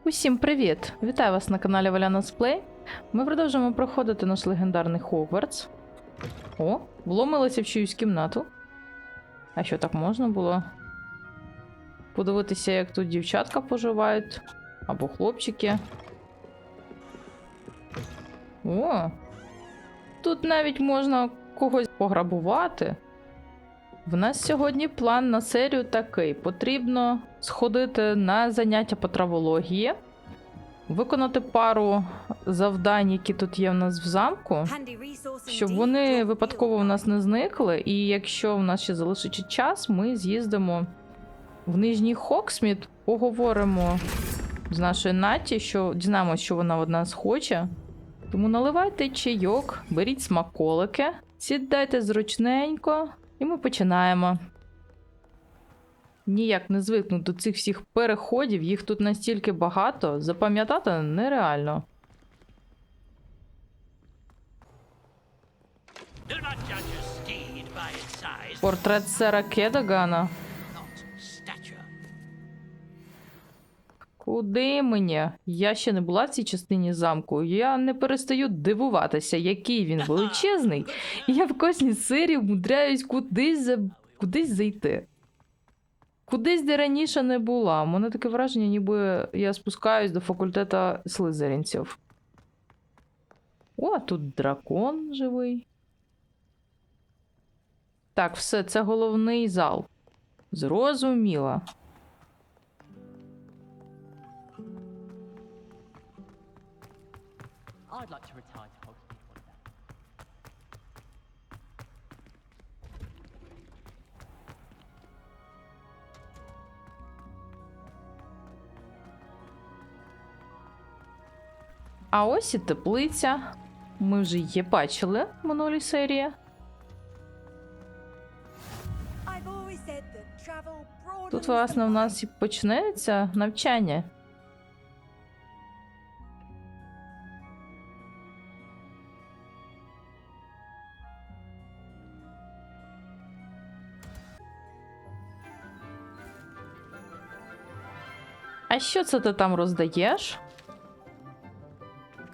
Усім привіт! Вітаю вас на каналі Валяна Плей. Ми продовжуємо проходити наш легендарний Хогвартс. О, вломилися в чиюсь кімнату. А що, так можна було? Подивитися, як тут дівчатка поживають. Або хлопчики. О! Тут навіть можна когось пограбувати. В нас сьогодні план на серію такий. Потрібно сходити на заняття по травології, виконати пару завдань, які тут є в нас в замку, щоб вони випадково в нас не зникли. І якщо в нас ще залишиться час, ми з'їздимо в Нижній Хоксмід, поговоримо з нашою Наті, що дізнаємося, що вона від нас хоче. Тому наливайте чайок, беріть смаколики, сідайте зручненько. І ми починаємо. Ніяк не звикну до цих всіх переходів, їх тут настільки багато, запам'ятати нереально. Портрет сера Кедагана. Куди мені? Я ще не була в цій частині замку. Я не перестаю дивуватися, який він величезний. І я в кожній серії вмудряюсь кудись зайти. Кудись, де раніше не була. У мене таке враження, ніби я спускаюсь до факультету слизеринців. О, тут дракон живий. Так, все, це головний зал. Зрозуміла. I'd like to retire to Hogwarts one day. А ось і теплиця. Ми вже її бачили в минулій серії. Тут, власне, у нас і почнеться навчання. А що це ти там роздаєш?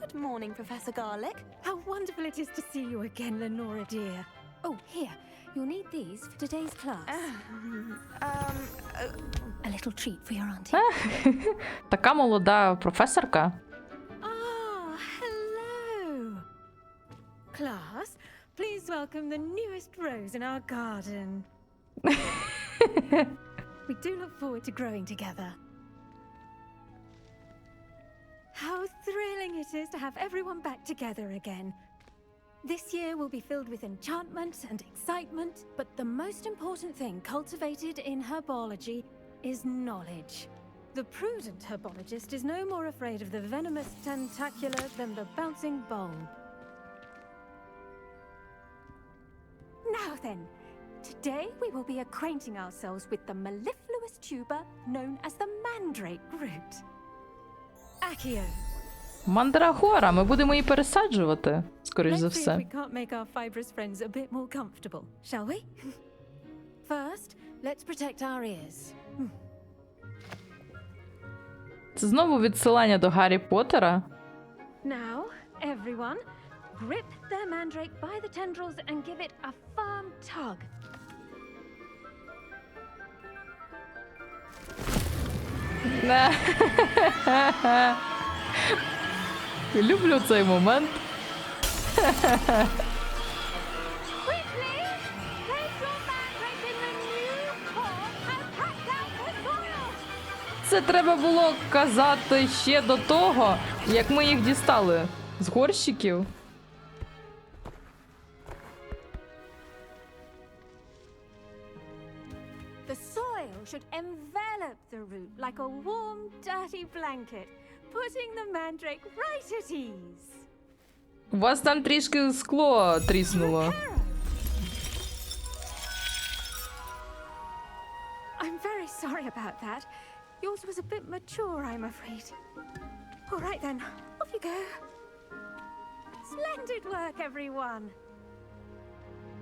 Good morning, Professor Garlick. How wonderful it is to see you again, Lenora dear. Oh, here. You'll need these for today's class. A little treat for your auntie. Така молода професорка. Ah, hello. Class, please welcome the newest rose in our garden. We do look forward to growing together. How thrilling it is to have everyone back together again. This year will be filled with enchantment and excitement, but the most important thing cultivated in herbology is knowledge. The prudent herbologist is no more afraid of the venomous tentacular than the bouncing bowl. Now then, today we will be acquainting ourselves with the mellifluous tuber known as the mandrake root. Accio. Мандрагора, ми будемо її пересаджувати, скоріш за Let's see if все. we can't make our fibrous friends a bit more comfortable, shall we? First, let's protect our ears. Це знову відсилання до Гаррі Поттера. Now, everyone, grip their mandrake by the tendrils and give it a firm tug. Люблю цей момент. Quickly, place your mandrake in the new pot and pack down the soil. Це треба було казати ще до того, як ми їх дістали з горщиків. The soil should envelop the root like a warm, dirty blanket, putting the mandrake right at ease. У вас там трішки скло тріснуло. I'm very sorry about that. Yours was a bit mature, I'm afraid. All right then, off you go. Splendid work, everyone.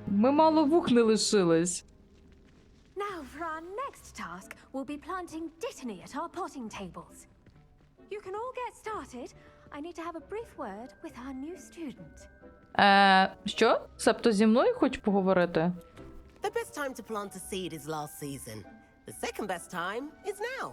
Ми мало вух не лишились. Now for our next task, we'll be planting dittany at our potting tables. You can all get started. I need to have a brief word with our new student. Що? Себто зі мною хоч поговорити? The best time to plant a seed is last season. The second best time is now.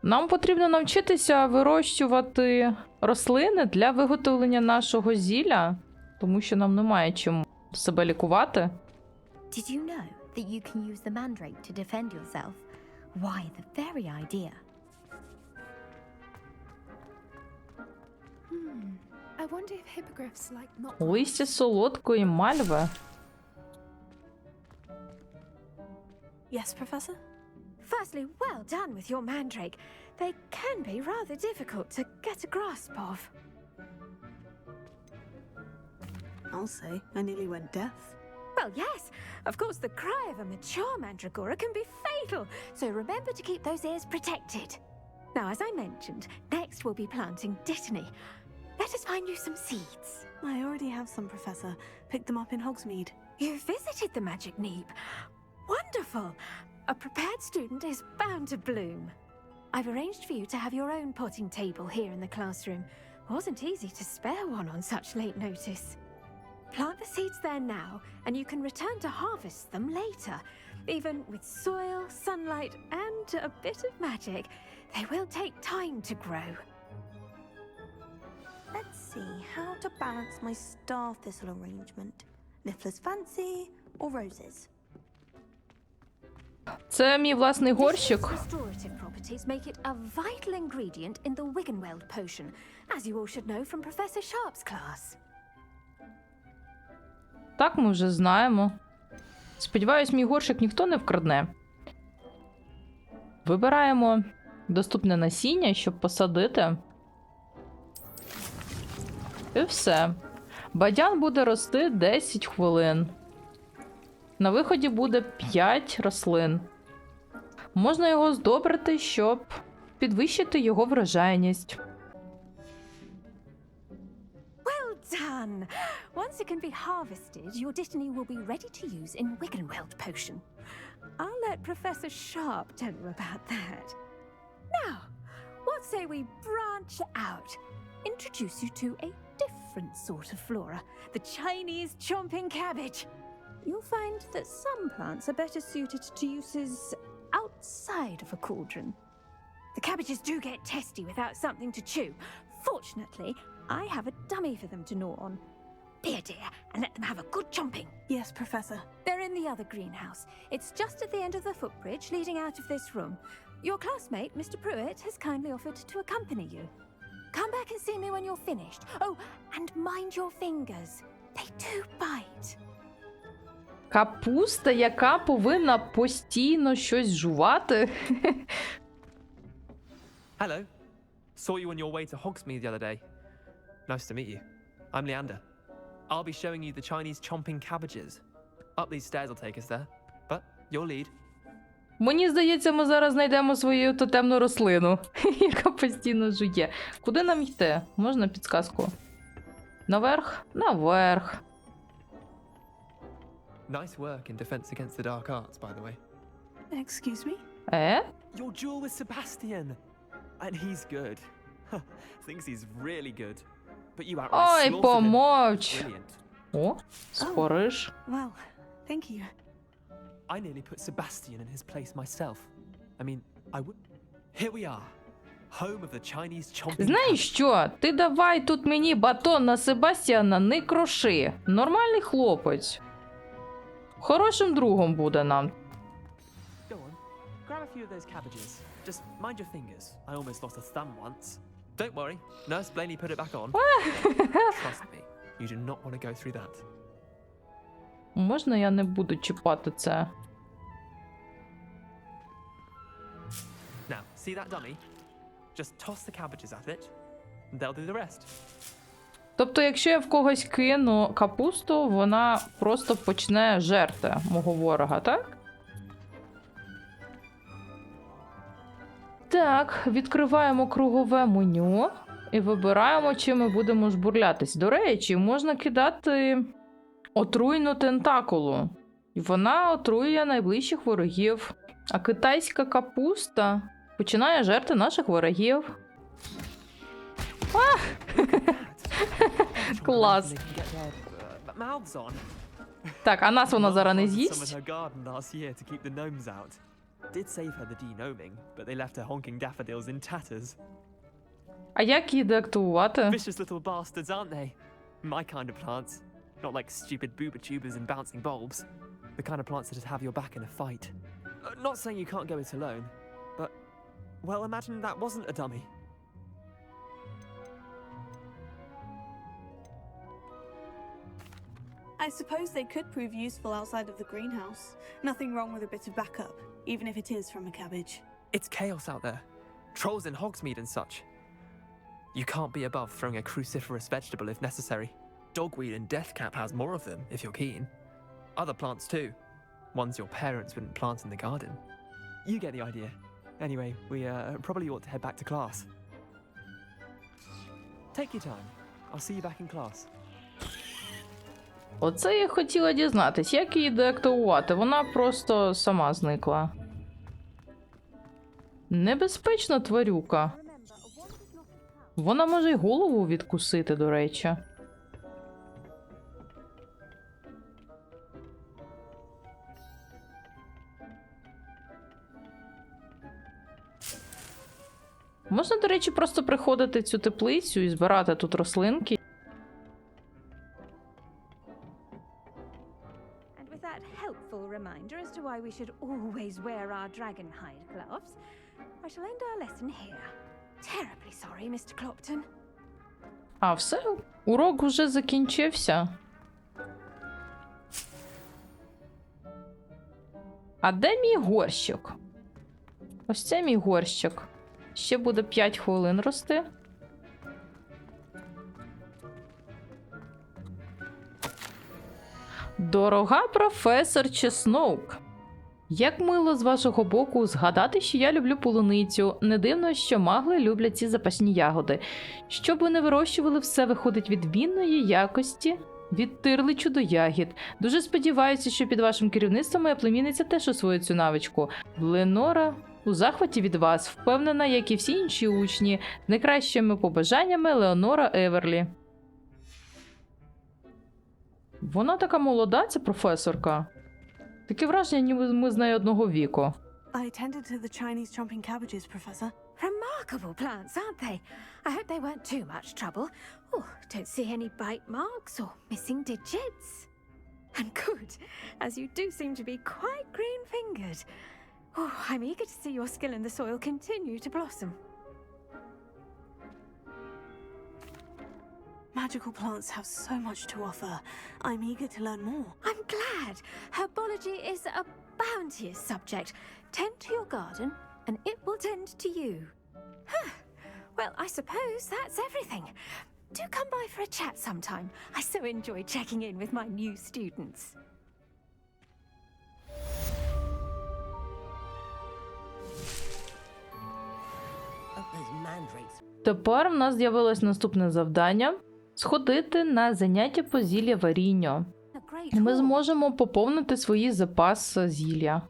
Нам потрібно навчитися вирощувати рослини для виготовлення нашого зілля, тому що нам немає чим себе лікувати. Did you know that you can use the mandrake to defend yourself? Why, the very idea. I wonder if hippogriffs like not. Листя солодкої мальви. Yes, Professor? Firstly, well done with your mandrake. They can be rather difficult to get a grasp of. I'll say, I nearly went deaf. Well, yes. Of course, the cry of a mature mandragora can be fatal, so remember to keep those ears protected. Now, as I mentioned, next we'll be planting dittany. Let us find you some seeds. I already have some, Professor. Picked them up in Hogsmeade. You visited the Magic Neep. Wonderful! A prepared student is bound to bloom. I've arranged for you to have your own potting table here in the classroom. Wasn't easy to spare one on such late notice. Plant the seeds there now, and you can return to harvest them later. Even with soil, sunlight, and a bit of magic, they will take time to grow. Let's see how to balance my star thistle arrangement. Niffler's fancy or roses? Це мій власний горщик. Thistle's restorative properties make it a vital ingredient in the Wiggenweld potion, as you all should know from Professor Sharp's class. Так, ми вже знаємо. Сподіваюсь, мій горщик ніхто не вкрадне. Вибираємо доступне насіння, щоб посадити. І все. Бадян буде рости 10 хвилин. На виході буде 5 рослин. Можна його здобрити, щоб підвищити його врожайність. Well done! Once it can be harvested, your dittany will be ready to use in Wiggenweld potion. I'll let Professor Sharp tell you about that. Now, what say we branch out? Introduce you to a different sort of flora, the Chinese chomping cabbage. You'll find that some plants are better suited to uses outside of a cauldron. The cabbages do get testy without something to chew. Fortunately, I have a dummy for them to gnaw on. Be a dear and let them have a good chomping. Yes, Professor. They're in the other greenhouse. It's just at the end of the footbridge leading out of this room. Your classmate, Mr. Pruitt, has kindly offered to accompany you. Come back and see me when you're finished. Oh, and mind your fingers. They do bite. Капуста, яка повинна постійно щось жувати. Hello. Saw you on your way to Hogsmeade the other day. Nice to meet you. I'm Leander. I'll be showing you the Chinese chomping cabbages. Up these stairs will take us there. But your lead. Мені здається, ми зараз знайдемо свою тотемну рослину, яка постійно жує. Куди нам йти? Можна підсказку? Наверх? Наверх. Nice work in defense against the dark arts, by the way. Excuse me? Your duel with Sebastian. And he's good. Thinks he's really good. But you outright Ой, slaughtered him. помовч. Brilliant. О, спориш. Well, thank you. I nearly put Sebastian in his place myself. I mean, I would. Here we are. Home of the Chinese chomping. Знаєш що? Ти давай тут мені батон на Себастьяна не кроши. Нормальний хлопець. Хорошим другом буде нам. Go on. Grab a few of those cabbages. Just mind your fingers. I almost lost a thumb once. Don't worry. Nurse Blaney put it back on. Trust me. You do not want to go through that. Можна я не буду чіпати це? Now, see that dummy? Just toss the cabbages at it, and they'll do the rest. Тобто, якщо я в когось кину капусту, вона просто почне жерти мого ворога, так? Так, відкриваємо кругове меню і вибираємо, чим ми будемо жбурлятись. До речі, можна кидати отруйну тентакулу. І вона отруює найближчих ворогів. А китайська капуста починає жерти наших ворогів. Клас. Mouths on. Так, а нас вона зараз не Some in з'їсть? her garden last year to keep the gnomes out. Did save her the de-gnoming, but they left her honking daffodils in tatters. А як її деактивувати? Vicious little bastards, aren't they? My kind of plants. Not like stupid booba tubers and bouncing bulbs. The kind of plants that just have your back in a fight. Not saying you can't go it alone, but, well, imagine that wasn't a dummy. I suppose they could prove useful outside of the greenhouse. Nothing wrong with a bit of backup, even if it is from a cabbage. It's chaos out there. Trolls in Hogsmeade and such. You can't be above throwing a cruciferous vegetable if necessary. Dogweed and deathcap has more of them, if you're keen. Other plants too. Ones your parents wouldn't plant in the garden. You get the idea. Anyway, we probably ought to head back to class. Take your time. I'll see you back in class. Оце я хотіла дізнатись, як її деактивувати. Вона просто сама зникла. Небезпечна тварюка. Вона може й голову відкусити, до речі. Можна, до речі, просто приходити в цю теплицю і збирати тут рослинки. And with that helpful reminder as to why we should always wear our dragon hide gloves, I shall end our lesson here. Terribly sorry, Mr. Clopton. А все, урок вже закінчився. А де мій горщик? Ось це мій горщик. Ще буде 5 хвилин рости. Дорога професорче Сноук. Як мило з вашого боку згадати, що я люблю полуницю. Не дивно, що магли люблять ці запашні ягоди. Щоб ви не вирощували, все виходить відмінної якості. Від тирличу до ягід. Дуже сподіваюся, що під вашим керівництвом моя племінниця теж освоїть цю навичку. Ленора у захваті від вас, впевнена, як і всі інші учні, з найкращими побажаннями Леонора Еверлі. Вона така молода, ця професорка. Таке враження, ніби ми з нею одного віку. I attended to the Chinese chomping cabbages, Professor. Remarkable plants, aren't they? I hope they weren't too much trouble. Oh, don't see any bite marks or missing digits. And good, as you do seem to be quite green-fingered. Oh, I'm eager to see your skill in the soil continue to blossom. Magical plants have so much to offer. I'm eager to learn more. I'm glad. Herbology is a bounteous subject. Tend to your garden, and it will tend to you. Huh. Well, I suppose that's everything. Do come by for a chat sometime. I so enjoy checking in with my new students. Oh, those mandrakes. Тепер в нас з'явилось наступне завдання – сходити на заняття по зілляварінню. A great І ми hall. зможемо поповнити свої запаси зілля.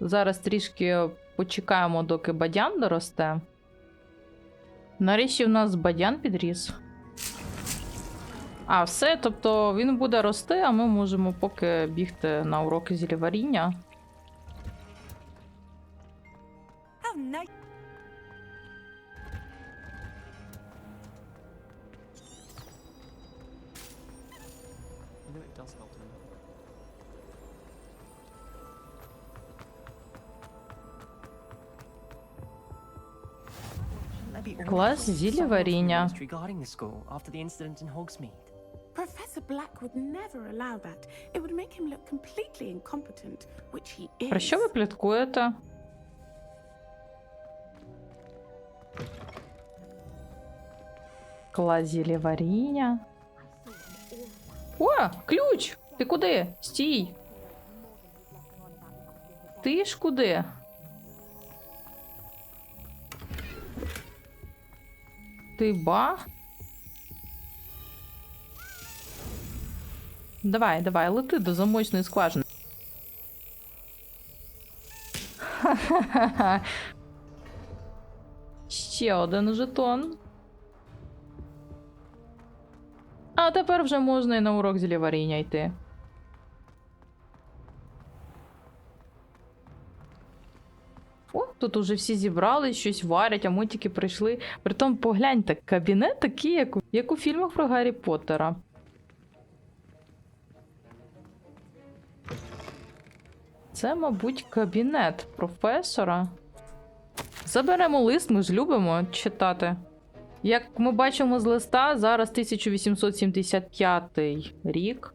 Зараз трішки почекаємо, доки бадян доросте. Нарешті в нас бадян підріс. А, все, тобто він буде рости, а ми можемо поки бігти на уроки зілляваріння. How nice. You know it does help them. Клас зілляваріння. Regarding the school after the incident in Hogsmeade. Professor Black would never allow that. It would make him look completely incompetent, which he is. Про що ви пліткуєте? Клас зілляваріння. О, ключ! Ти куди? Стій! Ти ж куди? Ти ба? Давай, давай, лети до замочної скважини. Ха-ха-ха. Ще один жетон. А тепер вже можна і на урок зілляваріння йти. О, тут уже всі зібрались, щось варять, а ми тільки прийшли. Притом, погляньте, кабінет такий, як у фільмах про Гаррі Поттера. Це, мабуть, кабінет професора. Заберемо лист, ми ж любимо читати. Як ми бачимо з листа, зараз 1875 рік.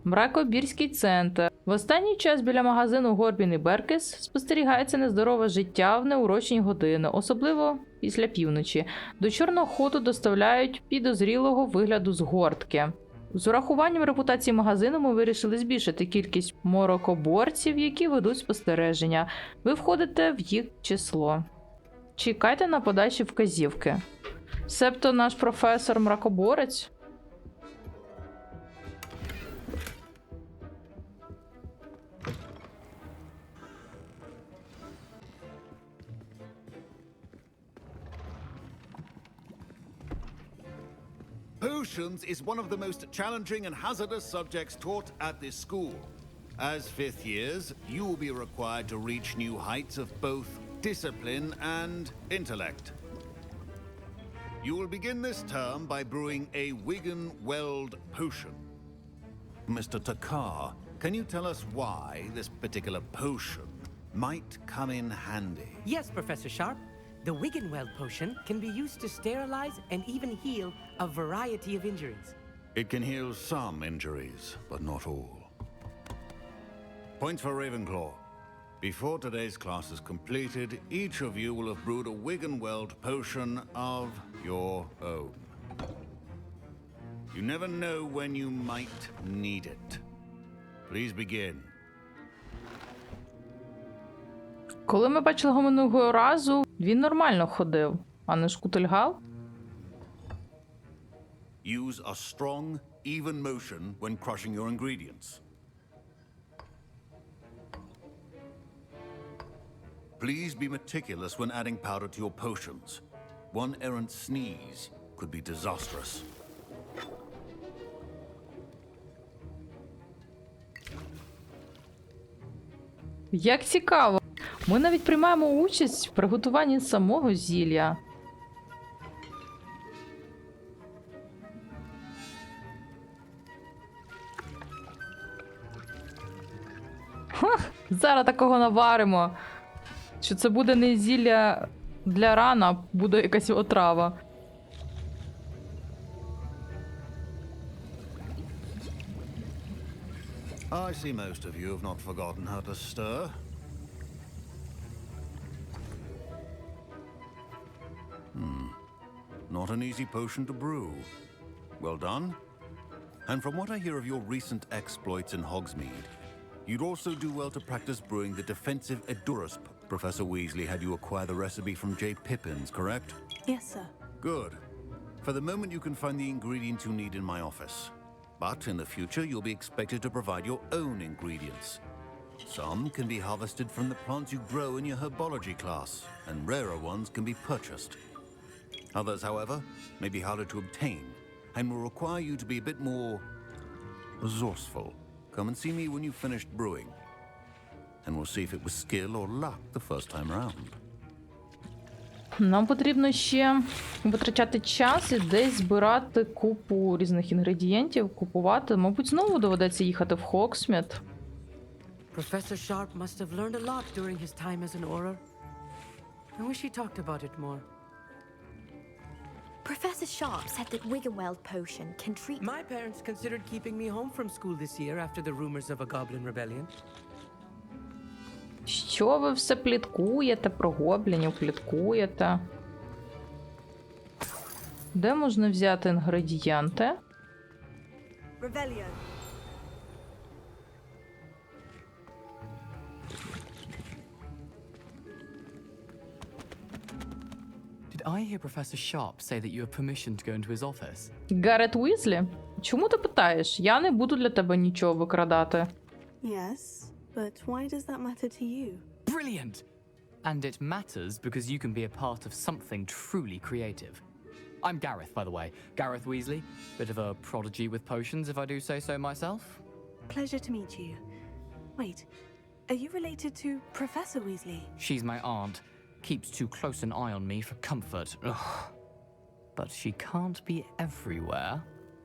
Мракобірський центр. В останній час біля магазину Горбін і Беркес спостерігається нездорове життя в неурочні години, особливо після півночі. До чорного ходу доставляють підозрілого вигляду згортки. З урахуванням репутації магазину ми вирішили збільшити кількість морокоборців, які ведуть спостереження. Ви входите в їх число. Чекайте на подальші вказівки. Себто наш професор мракоборець? Potions is one of the most challenging and hazardous subjects taught at this school. As fifth years, you will be required to reach new heights of both discipline and intellect. You will begin this term by brewing a Wigan-Weld potion. Mr. Takar, can you tell us why this particular potion might come in handy? Yes, Professor Sharp. The Wigan-Weld potion can be used to sterilize and even heal a variety of injuries. It can heal some injuries, but not all. Points for Ravenclaw. Before today's class is completed, each of you will have brewed a Wigan-Weld potion of your own. You never know when you might need it. Please begin. Коли ми бачили його минулого разу, він нормально ходив, а не шкутильгав. Use a strong, even motion when crushing your ingredients. Please be meticulous when adding powder to your potions. One errant sneeze could be disastrous. Як цікаво! Ми навіть приймаємо участь в приготуванні самого зілля. Ха, зараз такого наваримо. Що це буде не зілля для ран, а буде якась отрава. I see most of you have not forgotten how to stir. Not an easy potion to brew. Well done. And from what I hear of your recent exploits in Hogsmeade, you'd also do well to practice brewing the defensive Edurasp. Professor Weasley had you acquire the recipe from J. Pippin's, correct? Yes, sir. Good. For the moment you can find the ingredients you need in my office. But in the future you'll be expected to provide your own ingredients. Some can be harvested from the plants you grow in your herbology class, and rarer ones can be purchased. Others, however, may be harder to obtain, and will require you to be a bit more resourceful. Come and see me when you've finished brewing, and we'll see if it was skill or luck the first time around. Нам потрібно ще витрачати час і десь збирати купу різних інгредієнтів, купувати. Мабуть, знову доведеться їхати в Хогсмід. Professor Sharp must have learned a lot during his time as an Auror. I wish he talked about it more. Professor Sharp said that Wigan-Weld potion can treat... My parents considered keeping me home from school this year after the rumors of a goblin rebellion. Що ви все пліткуєте про гоблінів, пліткуєте? Де можна взяти інгредієнти? Revelio. Did I hear Professor Sharp say that you have permission to go into his office? Гаррет Уізлі? Чому ти питаєш? Я не буду для тебе нічого викрадати. Yes, but why does that matter to you? Brilliant! And it matters because you can be a part of something truly creative. I'm Gareth, by the way. Gareth Weasley. Bit of a prodigy with potions, if I do say so myself. Pleasure to meet you. Wait, are you related to Professor Weasley? She's my aunt. Keeps too close an eye on me for comfort. Ugh. But she can't be everywhere.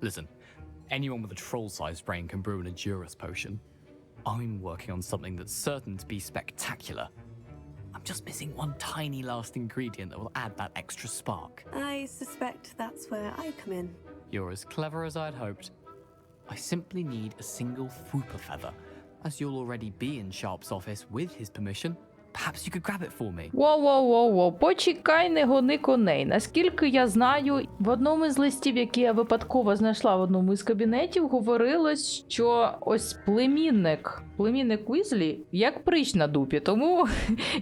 Listen, anyone with a troll-sized brain can brew an Endurus potion. I'm working on something that's certain to be spectacular. I'm just missing one tiny last ingredient that will add that extra spark. I suspect that's where I come in. You're as clever as I'd hoped. I simply need a single Fwooper feather. As you'll already be in Sharp's office with his permission, perhaps you could grab it for me. Воу-воу-воу-воу, почекай, не гони коней. Наскільки я знаю, в одному із листів, які я випадково знайшла в одному із кабінетів, говорилось, що ось племінник Уізлі як прищ на дупі, тому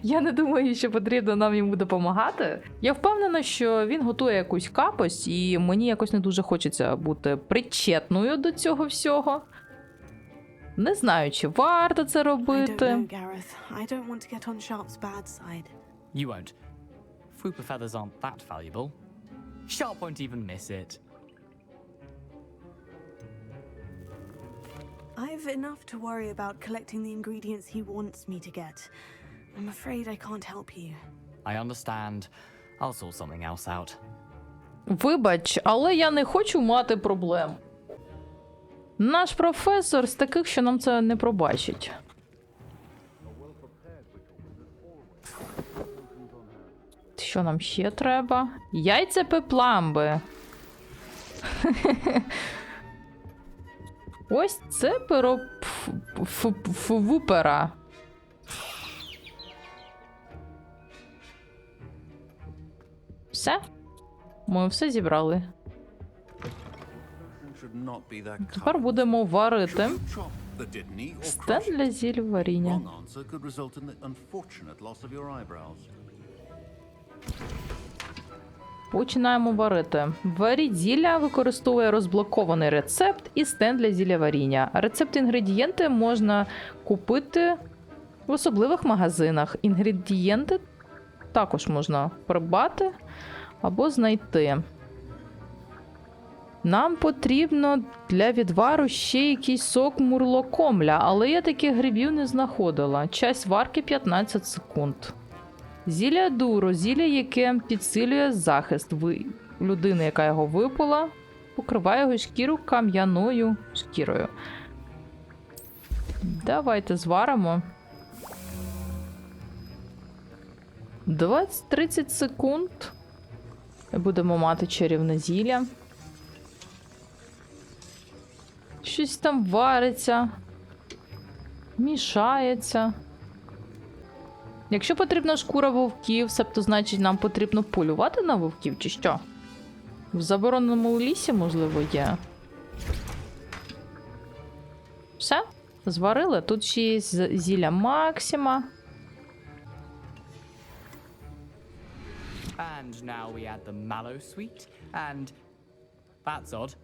я не думаю, що потрібно нам йому допомагати. Я впевнена, що він готує якусь капость, і мені якось не дуже хочеться бути причетною до цього всього. Не знаю, чи варто це робити. I don't know, Gareth. I don't want to get on Sharp's bad side. You won't. Fwooper feathers aren't that valuable. Sharp won't even miss it. I've enough to worry about collecting the ingredients he wants me to get. I'm afraid I can't help you. I understand. I'll sort something else out. Вибач, але я не хочу мати проблем. Наш професор з таких, що нам це не пробачить. Що нам ще треба? Яйця пепламби. Ось це перо Фвупера. Все? Ми все зібрали. Тепер будемо варити. Стенд для зілляваріння. Починаємо варити. Варіть зілля використовує розблокований рецепт і стенд для зілляваріння. Рецепт інгредієнти можна купити в особливих магазинах. Інгредієнти також можна придбати або знайти. Нам потрібно для відвару ще якийсь сок мурлокомля, але я таких грибів не знаходила. Час варки 15 секунд. Зілля дуро, зілля, яке підсилює захист людини, яка його випила, покриває його шкіру кам'яною шкірою. Давайте зваримо. 20-30 секунд. Будемо мати чарівне зілля. Щось там вариться, мішається. Якщо потрібна шкура вовків, себто значить нам потрібно полювати на вовків, чи що? В забороненому лісі, можливо, є. Все? Зварили? Тут ще є зілля Максима. And now we add the mallow sweet, and that's odd.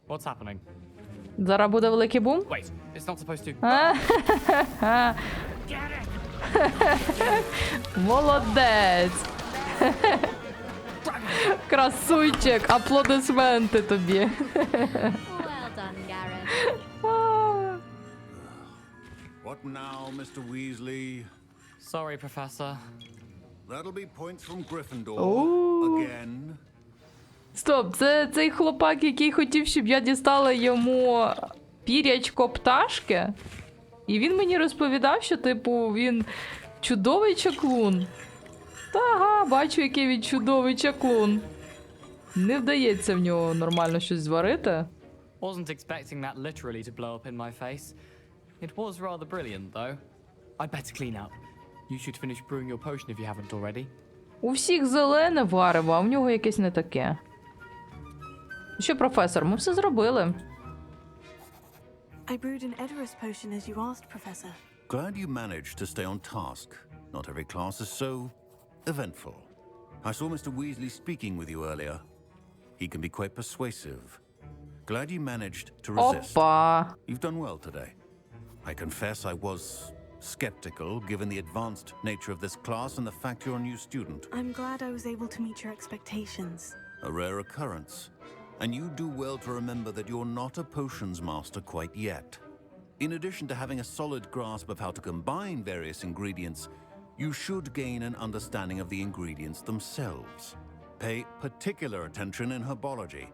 What's happening? Зараз буде великий бум? Wait, it's not supposed to. Молодець! Красуйчик! Аплодисменти тобі! Well done, Gareth. What now, Mr. Weasley? Sorry, Professor. That'll be points from Gryffindor. Ooh. Again. Стоп, це цей хлопак, який хотів, щоб я дістала йому пірячко пташки? І він мені розповідав, що, типу, він чудовий чаклун. Ага, бачу, який він чудовий чаклун. Не вдається в нього нормально щось зварити. Wasn't expecting that literally to blow up in my face. It was rather brilliant, though. I'd better clean up. You should finish brewing your potion if you haven't already. У всіх зелене варево, а в нього якесь не таке. Що, професор, ми все зробили. I brewed an Edorus potion as you asked, Professor. Glad you managed to stay on task. Not every class is so eventful. I saw Mr. Weasley speaking with you earlier. He can be quite persuasive. Glad you managed to resist. Опа! You've done well today. I confess I was skeptical given the advanced nature of this class and the fact you're a new student. I'm glad I was able to meet your expectations. A rare occurrence. And you do well to remember that you're not a potions master quite yet. In addition to having a solid grasp of how to combine various ingredients, you should gain an understanding of the ingredients themselves. Pay particular attention in herbology.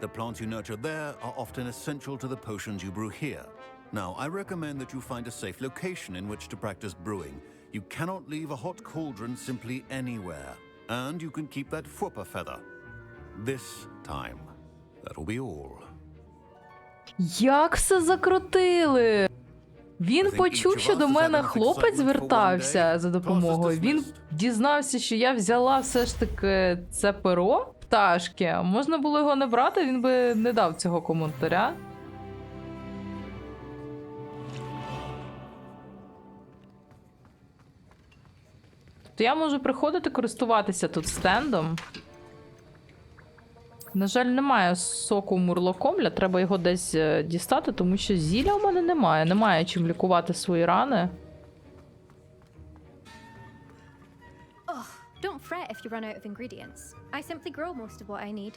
The plants you nurture there are often essential to the potions you brew here. Now, I recommend that you find a safe location in which to practice brewing. You cannot leave a hot cauldron simply anywhere. And you can keep that Fwooper feather. This time. That'll be all. Як все закрутили? Він почув, що до мене хлопець звертався за допомогою. Він дізнався, що я взяла все ж таки це перо пташки. Можна було його не брати, він би не дав цього коментаря. То я можу приходити користуватися тут стендом. На жаль, немає соку мурлокомля, треба його десь дістати, тому що зілля у мене немає. Немає чим лікувати свої рани. Oh, don't fret if you run out of ingredients. I simply grow most of what I need.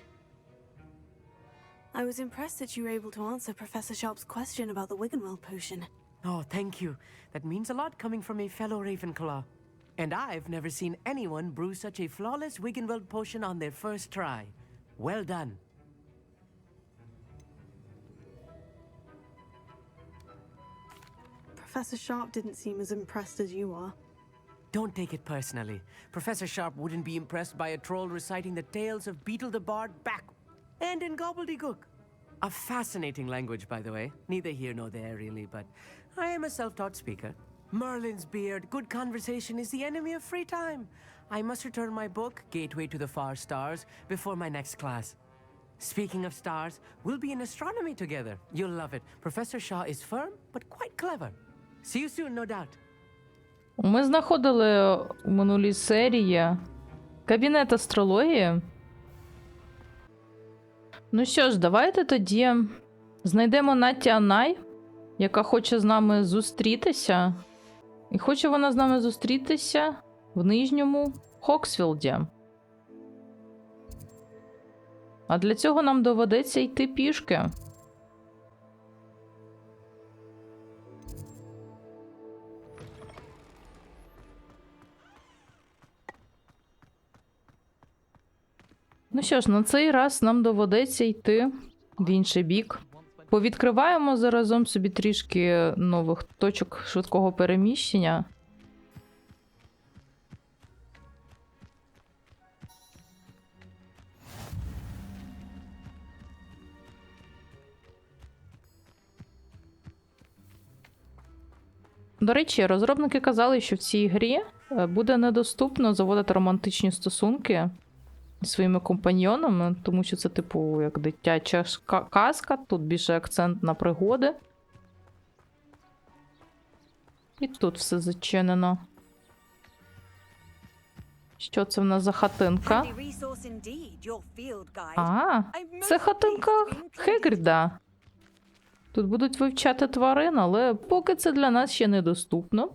I was impressed that you were able to answer Professor Sharp's question about the Wiggenweld potion. Oh, thank you. That means a lot coming from a fellow Ravenclaw. And I've never seen anyone brew such a flawless Wiggenweld potion on their first try. Well done. Professor Sharp didn't seem as impressed as you are. Don't take it personally. Professor Sharp wouldn't be impressed by a troll reciting the tales of Beetle the Bard back and in gobbledygook. A fascinating language, by the way. Neither here nor there, really, but I am a self-taught speaker. Merlin's beard, good conversation is the enemy of free time. I must return my book, Gateway to the Far Stars, before my next class. Speaking of stars, we'll be in astronomy together. You'll love it. Professor Shaw is firm, but quite clever. See you soon, no doubt. Ми знаходили у минулій серії кабінет астрології. Ну що ж, давайте тоді знайдемо Натті Анай, яка хоче з нами зустрітися. І хоче вона з нами зустрітися в Нижньому Хоксфілді. А для цього нам доведеться йти пішки. Ну що ж, на цей раз нам доведеться йти в інший бік. Повідкриваємо заразом собі трішки нових точок швидкого переміщення. До речі, розробники казали, що в цій грі буде недоступно заводити романтичні стосунки зі своїми компаньйонами, тому що це типу як дитяча казка, тут більше акцент на пригоди. І тут все зачинено. Що це в нас за хатинка? А, це хатинка Хегріда. Тут будуть вивчати тварин, але поки це для нас ще недоступно.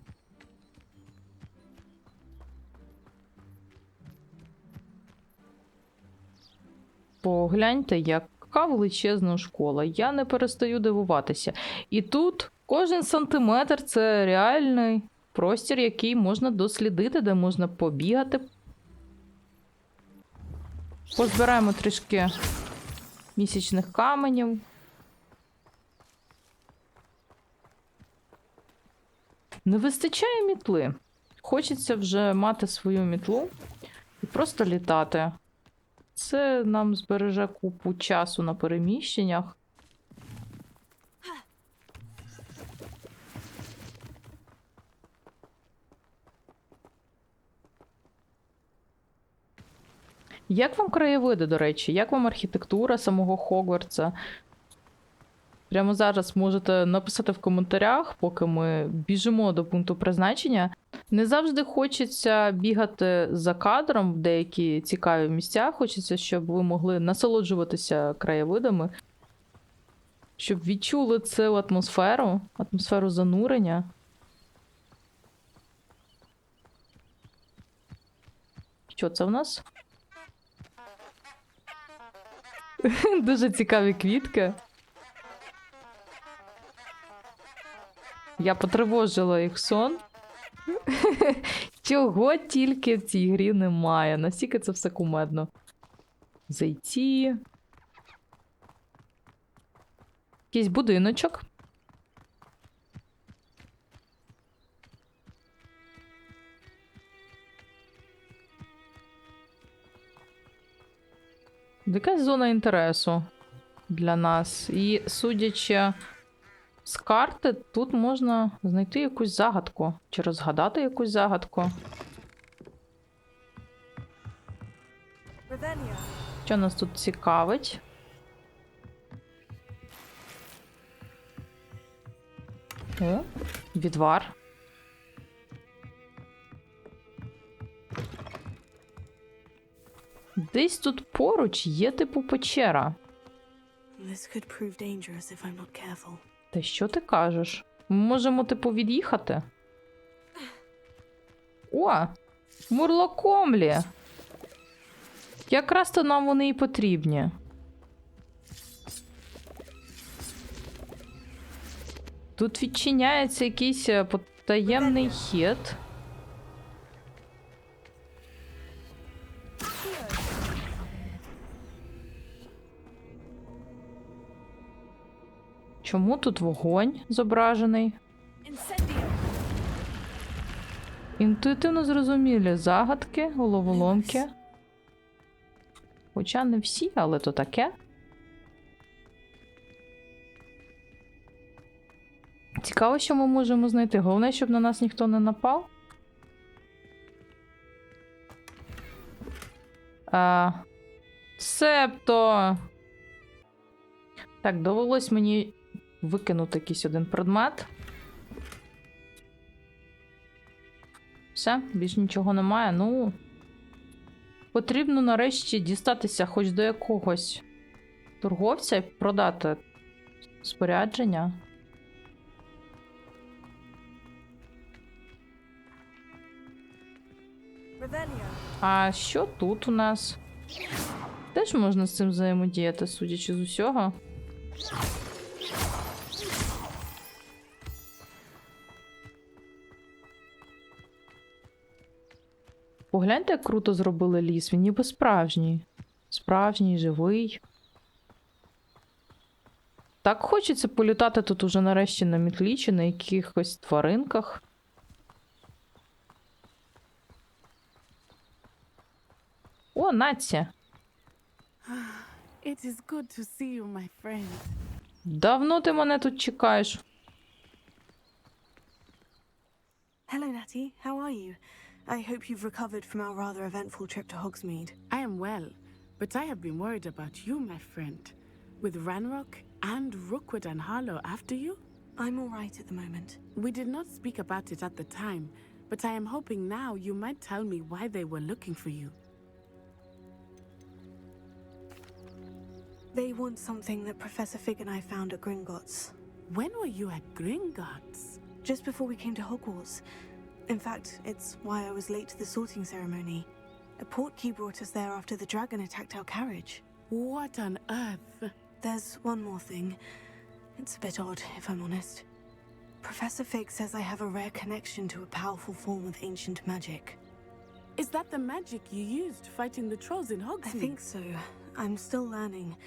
Погляньте, яка величезна школа. Я не перестаю дивуватися. І тут кожен сантиметр – це реальний простір, який можна дослідити, де можна побігати. Позбираємо трішки місячних каменів. Не вистачає мітли. Хочеться вже мати свою мітлу і просто літати. Це нам збереже купу часу на переміщеннях. Як вам краєвиди, до речі? Як вам архітектура самого Хогвартса? Прямо зараз можете написати в коментарях, поки ми біжимо до пункту призначення. Не завжди хочеться бігати за кадром в деякі цікаві місця. Хочеться, щоб ви могли насолоджуватися краєвидами. Щоб відчули цю атмосферу занурення. Що це в нас? Дуже цікаві квітки. Я потривожила їх сон. Чого тільки в цій грі немає. Настільки це все кумедно. Зайці. Якийсь будиночок. Якась зона інтересу для нас. І, судячи з карти, тут можна знайти якусь загадку. Чи розгадати якусь загадку. Що нас тут цікавить? О, відвар. Десь тут поруч є типу печера. Та що ти кажеш? Ми можемо типу від'їхати? О! Мурлокомлі! Якраз то нам вони і потрібні. Тут відчиняється якийсь потаємний хід. Чому тут вогонь зображений? Інтуїтивно зрозумілі загадки, головоломки. Хоча не всі, але то таке. Цікаво, що ми можемо знайти. Головне, щоб на нас ніхто не напав. Себто. Так, довелось мені викинути якийсь один предмет. Все, більш нічого немає. Ну, потрібно нарешті дістатися хоч до якогось торговця і продати спорядження. А що тут у нас? Теж можна з цим взаємодіяти, судячи з усього. Погляньте, як круто зробили ліс. Він ніби справжній. Справжній, живий. Так хочеться політати тут уже нарешті на мітлі чи на якихось тваринках. О, Натя! It is good to see you, my friend. Давно ти мене тут чекаєш? Hello, Natty. How are you? I hope you've recovered from our rather eventful trip to Hogsmeade. I am well, but I have been worried about you, my friend. With Ranrock and Rookwood and Harlow after you? I'm all right at the moment. We did not speak about it at the time, but I am hoping now you might tell me why they were looking for you. They want something that Professor Fig and I found at Gringotts. When were you at Gringotts? Just before we came to Hogwarts. In fact, it's why I was late to the sorting ceremony. A portkey brought us there after the dragon attacked our carriage. What on earth? There's one more thing. It's a bit odd, if I'm honest. Professor Fig says I have a rare connection to a powerful form of ancient magic. Is that the magic you used fighting the trolls in Hogsmeade? I think so. I'm still learning,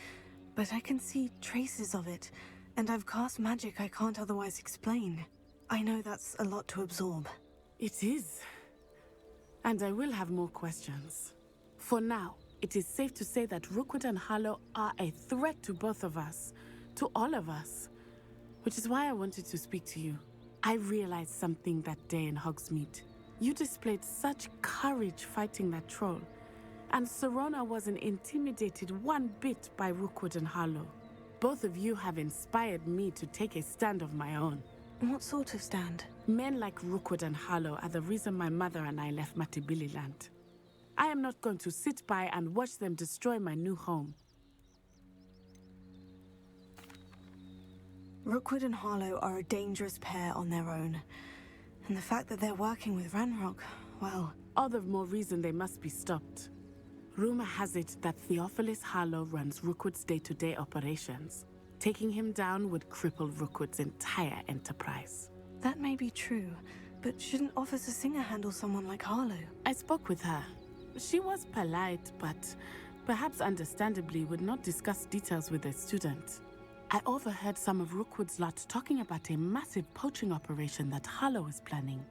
but I can see traces of it, and I've cast magic I can't otherwise explain. I know that's a lot to absorb. It is. And I will have more questions. For now, it is safe to say that Rookwood and Harlow are a threat to both of us, to all of us, which is why I wanted to speak to you. I realized something that day in Hogsmeade. You displayed such courage fighting that troll, and Serona wasn't intimidated one bit by Rookwood and Harlow. Both of you have inspired me to take a stand of my own. What sort of stand? Men like Rookwood and Harlow are the reason my mother and I left Matibili land. I am not going to sit by and watch them destroy my new home. Rookwood and Harlow are a dangerous pair on their own. And the fact that they're working with Ranrock, well, all the more reason they must be stopped. Rumor has it that Theophilus Harlow runs Rookwood's day-to-day operations. Taking him down would cripple Rookwood's entire enterprise. That may be true, but shouldn't Officer Singer handle someone like Harlow? I spoke with her. She was polite, but perhaps understandably would not discuss details with a student. I overheard some of Rookwood's lot talking about a massive poaching operation that Harlow is planning.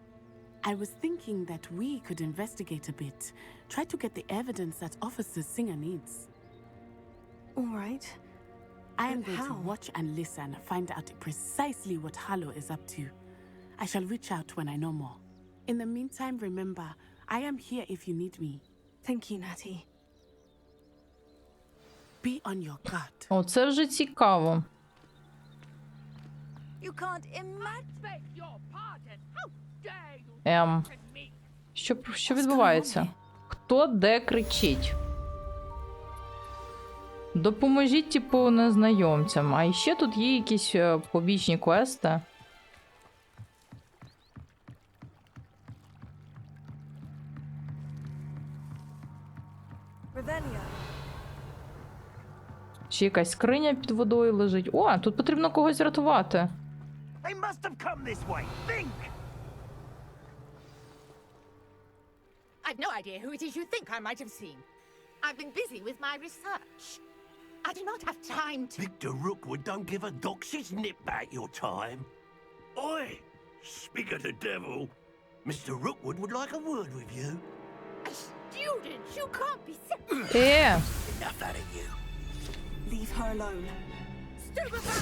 I was thinking that we could investigate a bit, try to get the evidence that Officer Singer needs. All right. I am But going to how? watch and listen, find out precisely what Harlow is up to. I shall reach out when I know more. In the meantime, remember, I am here if you need me. Thank you, Natty. Be on your guard. О, це вже цікаво. You can't imagine. Що відбувається? Хто де кричить? Допоможіть, типу, незнайомцям. А ще тут є якісь побічні квести. Ще якась скриня під водою лежить. О, тут потрібно когось рятувати. They must have come this way. Think! I've no idea who it is you think I might have seen. I've been busy with my research. I do not have time to... Victor Rookwood don't give a doxy's nip back your time. Oi! Speak of the devil. Mr. Rookwood would like a word with you. A student? You can't be serious. Enough out of you. Leave her alone. Stupefy!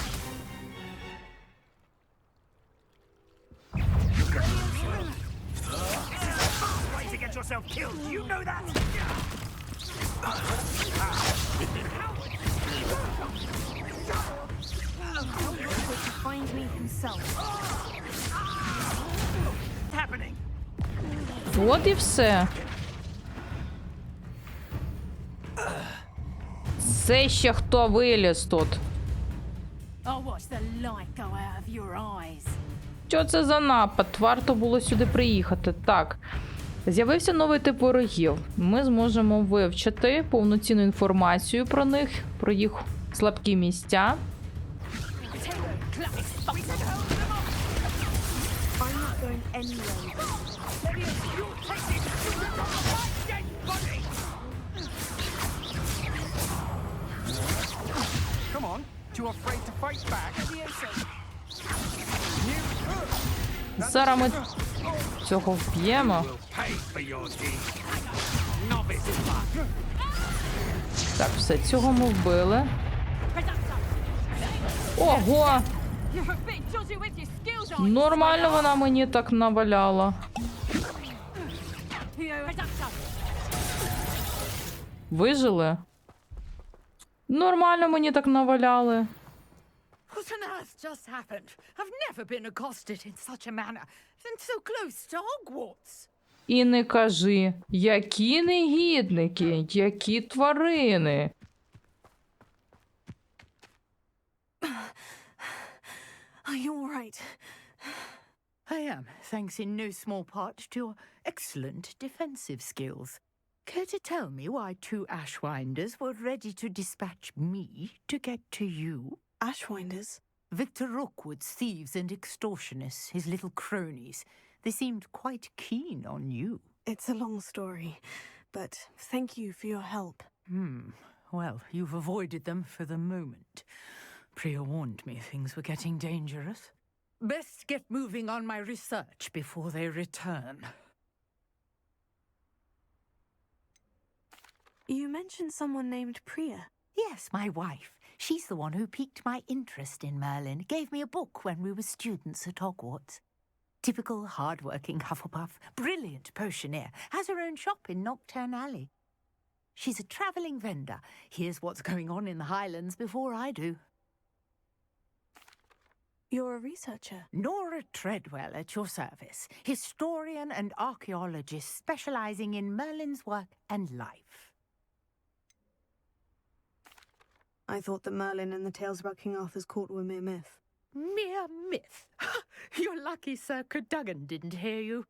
Way to get yourself killed. You know that? To find me himself. What's happening? От і все. Це ще хто виліз тут? I'll watch the light go out of your eyes. Що це за напад? Варто було сюди приїхати. Так. З'явився новий тип ворогів. Ми зможемо вивчити повноцінну інформацію про них, про їх слабкі місця. I'm not going anywhere. Come on. Too afraid to fight back? Зараз ми цього вб'ємо. Так, все, цього ми вбили. Ого! Нормально вона мені так наваляла. Вижили? Нормально мені так наваляли. What on earth just happened? I've never been accosted in such a manner, and so close to Hogwarts. І не кажи, які негідники, які тварини. Are you all right? I am, thanks in no small part to your excellent defensive skills. Care to tell me why two Ashwinders were ready to dispatch me to get to you? Ashwinders? Victor Rookwood's thieves and extortionists, his little cronies. They seemed quite keen on you. It's a long story, but thank you for your help. Well, you've avoided them for the moment. Priya warned me things were getting dangerous. Best get moving on my research before they return. You mentioned someone named Priya. Yes, my wife. She's the one who piqued my interest in Merlin, gave me a book when we were students at Hogwarts. Typical hard-working Hufflepuff, brilliant potioneer, has her own shop in Nocturne Alley. She's a travelling vendor, hears what's going on in the Highlands before I do. You're a researcher. Nora Treadwell at your service, historian and archaeologist specialising in Merlin's work and life. I thought that Merlin and the tales about King Arthur's court were mere myth. Mere myth? You're lucky Sir Cadogan didn't hear you.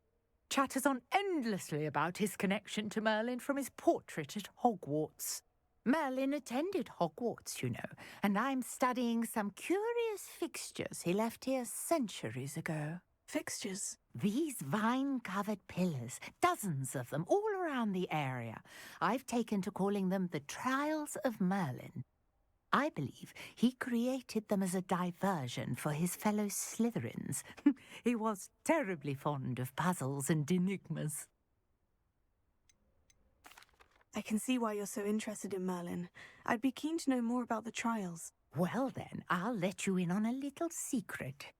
chatters on endlessly about his connection to Merlin from his portrait at Hogwarts. Merlin attended Hogwarts, you know, and I'm studying some curious fixtures he left here centuries ago. Fixtures? These vine-covered pillars, dozens of them, all around the area. I've taken to calling them the Trials of Merlin. I believe he created them as a diversion for his fellow Slytherins. He was terribly fond of puzzles and enigmas. I can see why you're so interested in Merlin. I'd be keen to know more about the trials. Well then, I'll let you in on a little secret.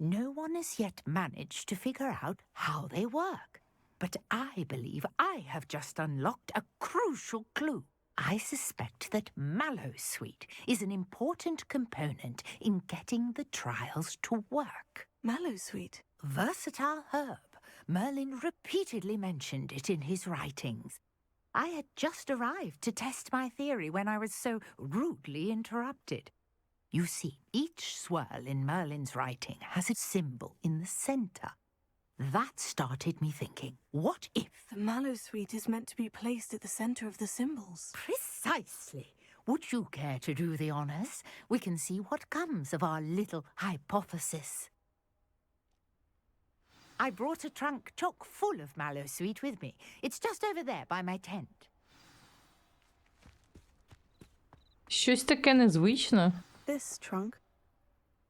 No one has yet managed to figure out how they work. But I believe I have just unlocked a crucial clue. I suspect that mallowsweet is an important component in getting the trials to work. Mallowsweet? Versatile herb. Merlin repeatedly mentioned it in his writings. I had just arrived to test my theory when I was so rudely interrupted. You see, each swirl in Merlin's writing has a symbol in the center. That started me thinking, what if... The mallowsweet is meant to be placed at the center of the symbols. Precisely. Would you care to do the honors? We can see what comes of our little hypothesis. I brought a trunk chock full of mallowsweet with me. It's just over there by my tent. Щось таке незвичне. This trunk?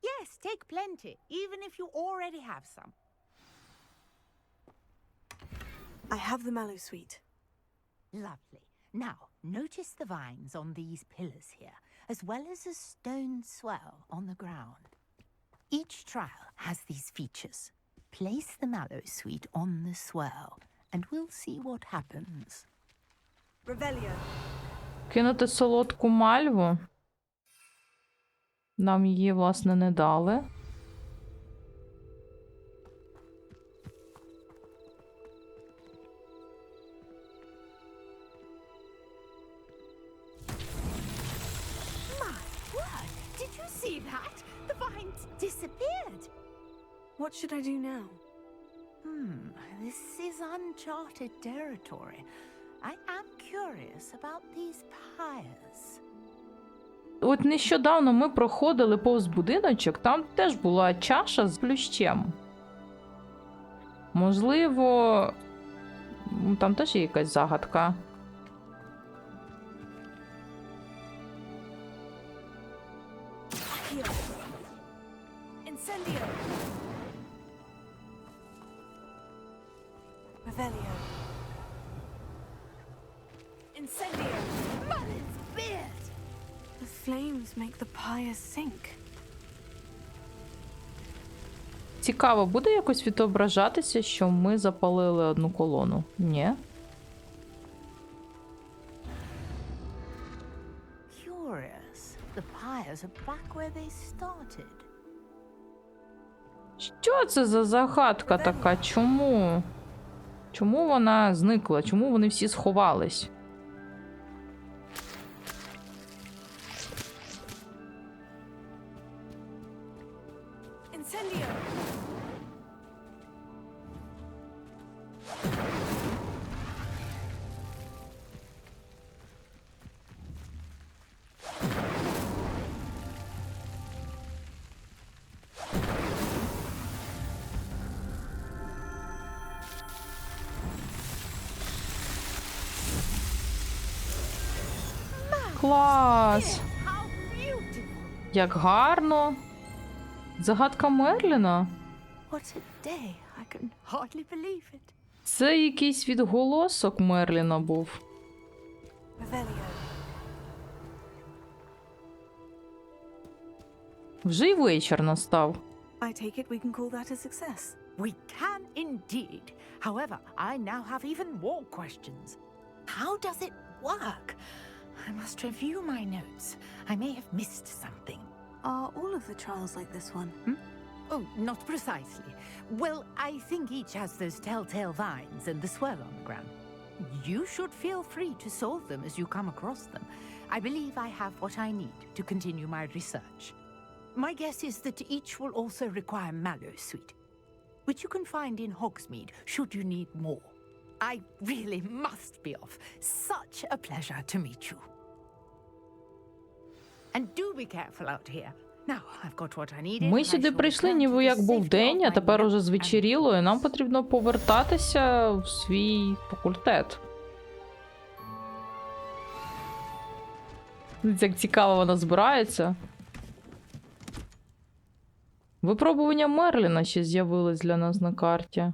Yes, take plenty, even if you already have some. I have the mallowsweet. Lovely. Now, notice the vines on these pillars here, as well as a stone swell on the ground. Each trial has these features. Place the mallowsweet on the swirl, and we'll see what happens. Revelio. Кинути солодку мальву. Нам її, власне, не дали. Did you see that? The vines disappeared. What should I do now? This is uncharted territory. I am curious about these pyres. От нещодавно ми проходили повз будиночок, там теж була чаша з плющем. Можливо, там теж є якась загадка. Incendio. Revelio. Incendio. Merlin's beard! The flames make the pyre sink. Цікаво, буде якось відображатися, що ми запалили одну колону? Ні? Curious. The pyres are back where they started. Що це за загадка така? Чому? Чому вона зникла? Чому вони всі сховались? Incendio. Клас! How beautiful! Як гарно! Загадка Мерліна? What a day. I can hardly believe it. Це якийсь відголосок Мерліна був. Revelio. Вже й вечір настав. I take it we can call that a success. We can indeed. However, I now have even more questions. How does it work? I must review my notes. I may have missed something. Are all of the trials like this one? Oh, not precisely. Well, I think each has those telltale vines and the swirl on the ground. You should feel free to solve them as you come across them. I believe I have what I need to continue my research. My guess is that each will also require mallowsweet. which you can find in Hogsmeade should you need more. I really must be off. Such a pleasure to meet you. And do be careful out here. Now, I've got what I needed. Ми сюди прийшли, ніби як був день, а тепер уже звечеріло, і нам потрібно повертатися в свій факультет. Як цікаво вона збирається. Випробування Мерліна ще з'явилось для нас на карті.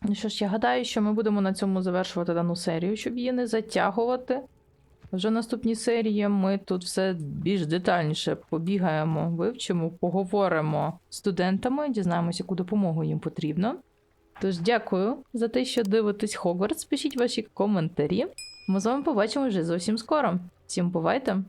Ну що ж, я гадаю, що ми будемо на цьому завершувати дану серію, щоб її не затягувати. Вже в наступній серії ми тут все більш детальніше побігаємо, вивчимо, поговоримо з студентами, дізнаємося, яку допомогу їм потрібно. Тож дякую за те, що дивитесь Хогвартс, пишіть ваші коментарі. Ми з вами побачимо вже зовсім скоро. Всім бувайте!